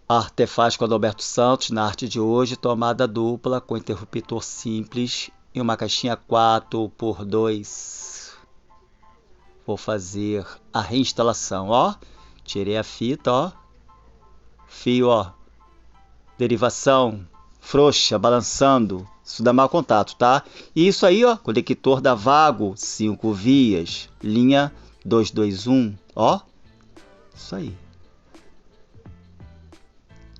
Artefaz com Adalberto Santos, na arte de hoje, tomada dupla com interruptor simples e uma caixinha 4x2. Vou fazer a reinstalação, ó. Tirei a fita, ó. Fio, ó. Derivação frouxa, balançando. Isso dá mau contato, tá? E isso aí, ó. Conector da Vago, 5 vias. Linha 221, ó. Isso aí.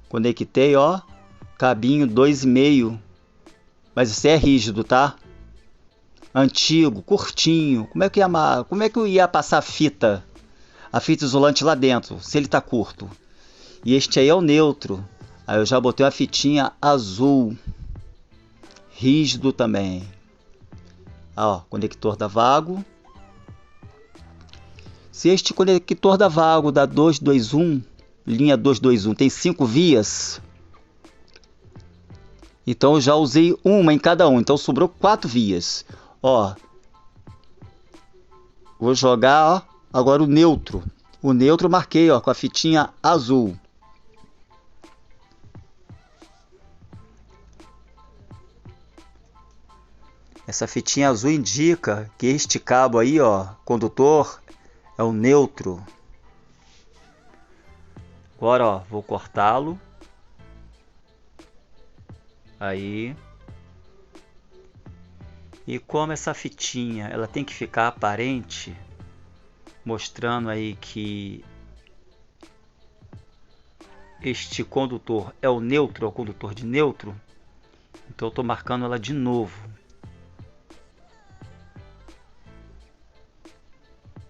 Conectei, ó, cabinho 2,5, mas isso é rígido, tá? Antigo, curtinho. Como é que eu ia passar a fita isolante lá dentro, se ele tá curto? E este aí é o neutro. Aí eu já botei uma fitinha azul, rígido também. Ó, conector da Vago. Se este conector da Vago da 221, linha 221, tem 5 vias, então eu já usei uma em cada um, então sobrou 4 vias. Ó, vou jogar, ó, agora o neutro. O neutro eu marquei, ó, com a fitinha azul. Essa fitinha azul indica que este cabo aí, ó, condutor, é o neutro. Agora, ó, vou cortá-lo. Aí. E como essa fitinha, ela tem que ficar aparente, mostrando aí que este condutor é o neutro, é o condutor de neutro, então eu estou marcando ela de novo.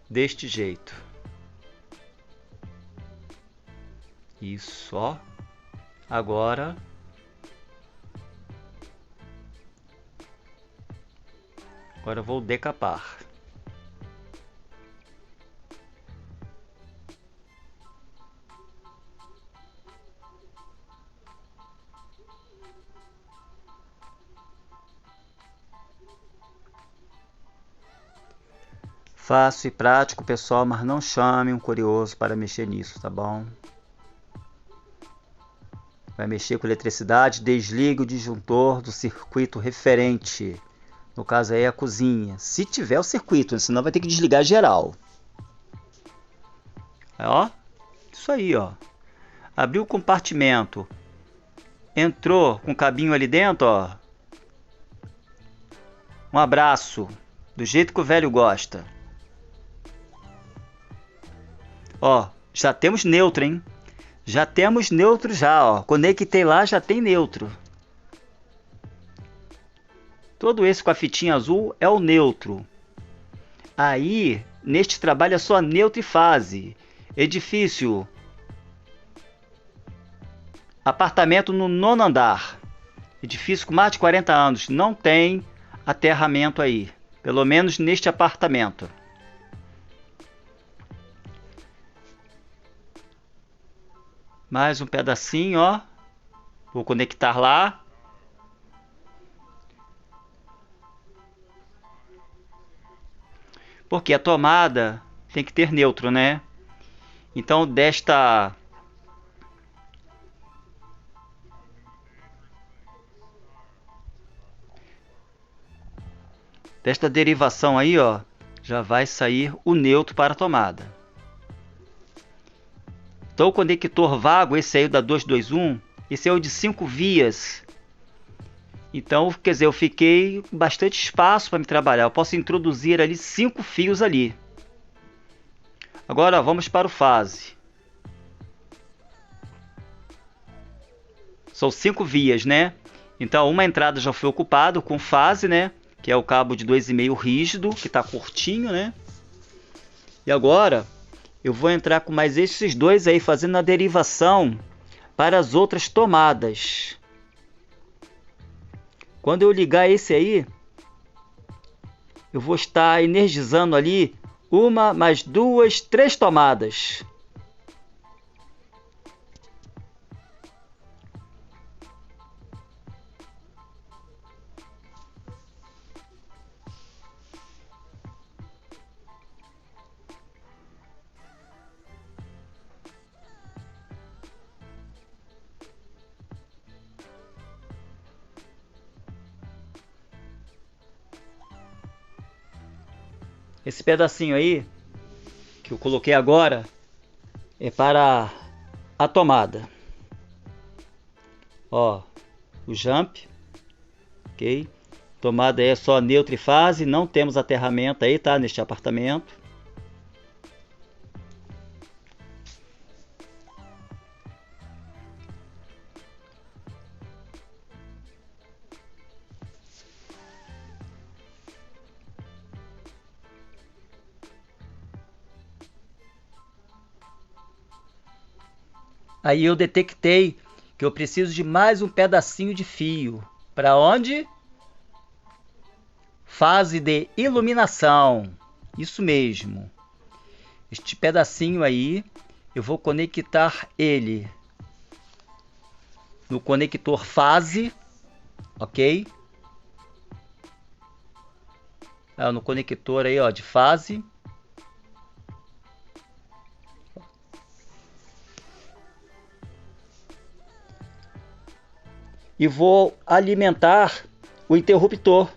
Deste jeito. Isso, ó. Agora eu vou decapar. Fácil e prático, pessoal, mas não chame um curioso para mexer nisso, tá bom? Vai mexer com eletricidade, desligue o disjuntor do circuito referente. No caso aí é a cozinha. Se tiver o circuito, senão vai ter que desligar geral. Ó, isso aí, ó. Abriu o compartimento. Entrou com o cabinho ali dentro, ó. Um abraço. Do jeito que o velho gosta. Ó, já temos neutro, hein? Já temos neutro já, ó. Conectei lá, já tem neutro. Todo esse com a fitinha azul é o neutro. Aí, neste trabalho é só neutro e fase. Edifício. Apartamento no 9º andar. Edifício com mais de 40 anos. Não tem aterramento aí. Pelo menos neste apartamento. Mais um pedacinho, ó. Vou conectar lá. Porque a tomada tem que ter neutro, né? Então desta derivação aí, ó, já vai sair o neutro para a tomada. Então o conector vago, esse aí da 221, esse é o de 5 vias. Então, quer dizer, eu fiquei com bastante espaço para me trabalhar. Eu posso introduzir ali 5 fios ali. Agora, ó, vamos para o fase. São 5 vias, né? Então, uma entrada já foi ocupada com fase, né? Que é o cabo de 2,5 rígido, que está curtinho, né? E agora, eu vou entrar com mais esses dois aí, fazendo a derivação para as outras tomadas. Quando eu ligar esse aí, eu vou estar energizando ali uma, mais duas, 3 tomadas. Esse pedacinho aí que eu coloquei agora é para a tomada. Ó, o jump, ok? Tomada é só neutro e fase, não temos aterramento aí, tá? Neste apartamento. Aí eu detectei que eu preciso de mais um pedacinho de fio. Para onde? Fase de iluminação. Isso mesmo. Este pedacinho aí, eu vou conectar ele no conector fase, ok? No conector aí, ó, de fase. E vou alimentar o interruptor,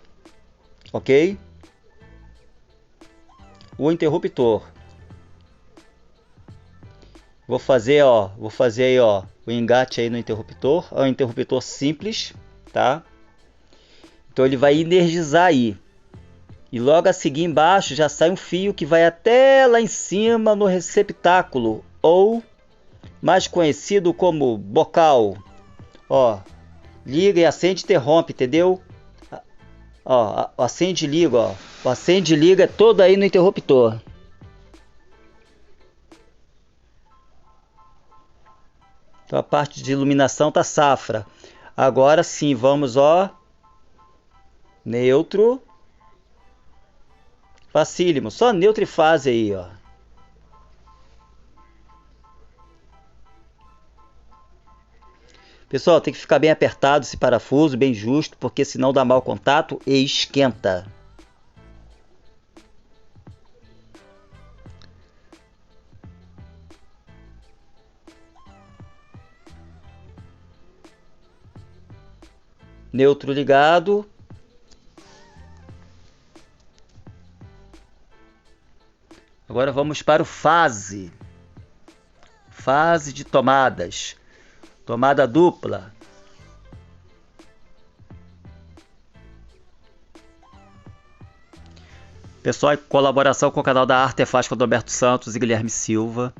ok? O interruptor. Vou fazer aí, ó, o engate aí no interruptor. É um interruptor simples, tá? Então ele vai energizar aí. E logo a seguir embaixo já sai um fio que vai até lá em cima no receptáculo, ou mais conhecido como bocal. Ó, liga e acende e interrompe, entendeu? Ó, acende e liga, ó. O acende e liga é todo aí no interruptor. Então a parte de iluminação tá safra. Agora sim, vamos, ó, neutro, facílimo, só neutro e fase aí, ó. Pessoal, tem que ficar bem apertado esse parafuso, bem justo, porque senão dá mau contato e esquenta. Neutro ligado. Agora vamos para o fase. Fase de tomadas. Tomada dupla. Pessoal, em colaboração com o canal da Artefaz com Adalberto Santos e Guilherme Silva.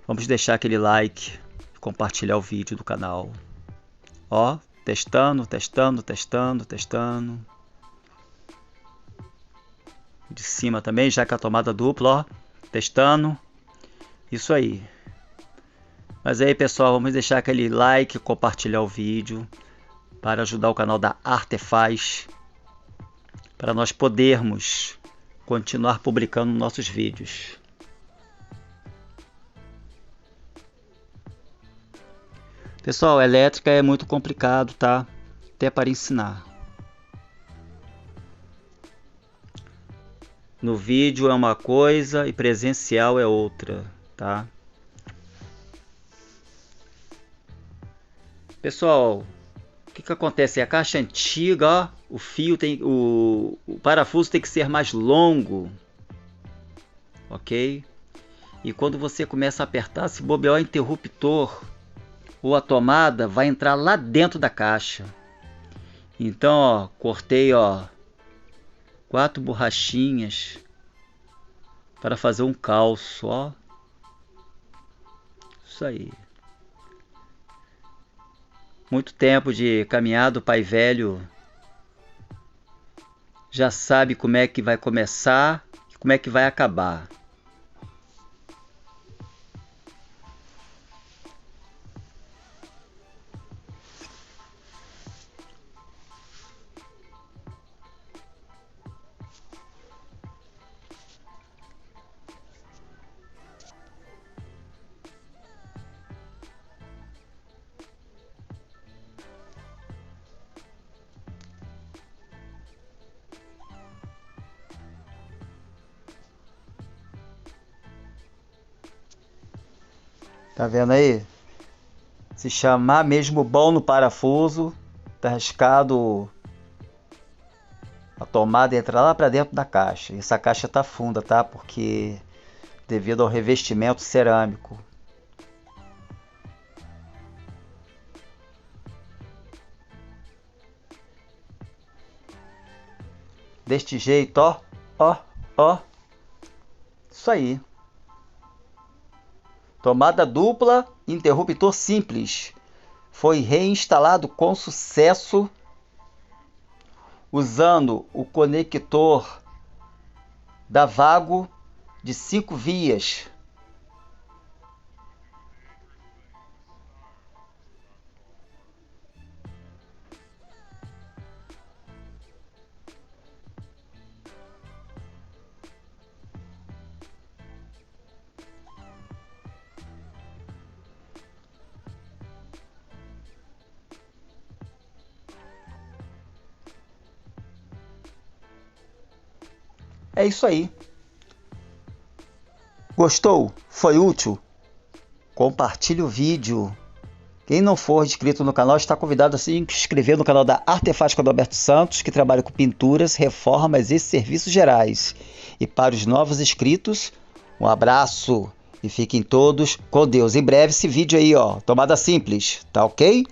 Vamos deixar aquele like e compartilhar o vídeo do canal. Ó, testando, testando, testando, testando. De cima também, já que a tomada dupla, ó, testando. Isso aí. Mas aí, pessoal, vamos deixar aquele like, compartilhar o vídeo para ajudar o canal da Artefaz, para nós podermos continuar publicando nossos vídeos. Pessoal, elétrica é muito complicado, tá? Até para ensinar. No vídeo é uma coisa e presencial é outra, tá? Pessoal, o que acontece? A caixa antiga, ó, o fio tem, o parafuso tem que ser mais longo, ok? E quando você começa a apertar, se bobear o interruptor ou a tomada, vai entrar lá dentro da caixa. Então, ó, cortei, ó, 4 borrachinhas para fazer um calço, ó. Isso aí. Muito tempo de caminhada, o pai velho já sabe como é que vai começar e como é que vai acabar. Tá vendo aí? Se chamar mesmo bom no parafuso, tá arriscado A tomada entra lá para dentro da caixa. Essa caixa tá funda, tá? Porque devido ao revestimento cerâmico. Deste jeito, ó, ó, ó. Isso aí. Tomada dupla, interruptor simples. Foi reinstalado com sucesso usando o conector da Vago de 5 vias. É isso aí. Gostou? Foi útil? Compartilhe o vídeo. Quem não for inscrito no canal está convidado a se inscrever no canal da Artefática do Alberto Santos, que trabalha com pinturas, reformas e serviços gerais. E para os novos inscritos, um abraço e fiquem todos com Deus. Em breve esse vídeo aí, ó, tomada simples, tá ok?